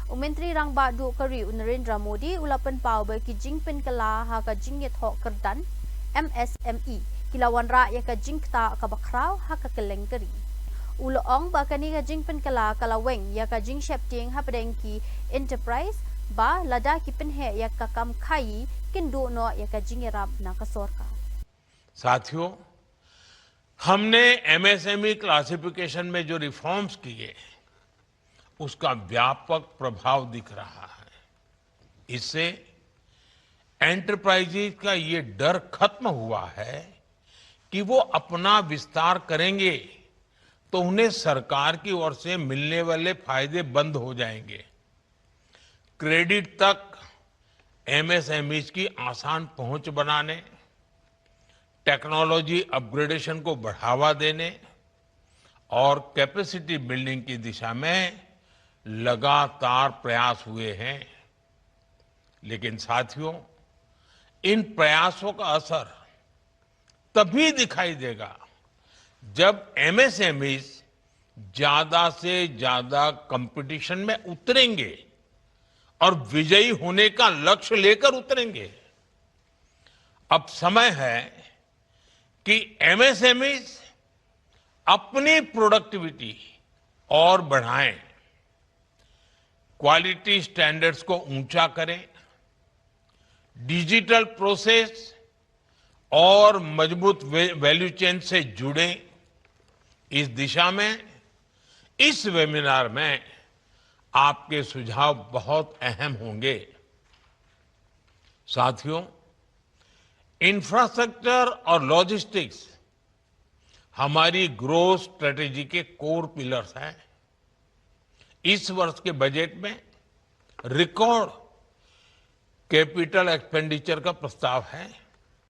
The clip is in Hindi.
Umentri rang ba du kari Narendra Modi ulapan pau ba ki jingpen kala ha ka jinget ho kerdan MSME kilawan ra ya ka jingta ka bakraw ha ka keleng kari. Uloong ba kani ka jingpen kala kalaweng ya ka jing shepting ha padeng ki enterprise ba lada ki penhe ya ka kam khai किंदो नो या का जिंगेराब ना का सोरका साथियों, हमने एमएसएमई क्लासिफिकेशन में जो रिफॉर्म्स किए उसका व्यापक प्रभाव दिख रहा है। इससे एंटरप्राइजेज का ये डर खत्म हुआ है कि वो अपना विस्तार करेंगे तो उन्हें सरकार की ओर से मिलने वाले फायदे बंद हो जाएंगे। क्रेडिट तक एमएसएमईज की आसान पहुंच बनाने, टेक्नोलॉजी अपग्रेडेशन को बढ़ावा देने और कैपेसिटी बिल्डिंग की दिशा में लगातार प्रयास हुए हैं। लेकिन साथियों, इन प्रयासों का असर तभी दिखाई देगा जब एमएसएमईज ज्यादा से ज्यादा कंपटीशन में उतरेंगे और विजयी होने का लक्ष्य लेकर उतरेंगे। अब समय है कि एमएसएमईज अपनी प्रोडक्टिविटी और बढ़ाएं, क्वालिटी स्टैंडर्ड्स को ऊंचा करें, डिजिटल प्रोसेस और मजबूत वैल्यू चेन से जुड़ें। इस दिशा में इस वेबिनार में आपके सुझाव बहुत अहम होंगे। साथियों, इंफ्रास्ट्रक्चर और लॉजिस्टिक्स हमारी ग्रोथ स्ट्रेटेजी के कोर पिलर्स हैं। इस वर्ष के बजट में रिकॉर्ड कैपिटल एक्सपेंडिचर का प्रस्ताव है।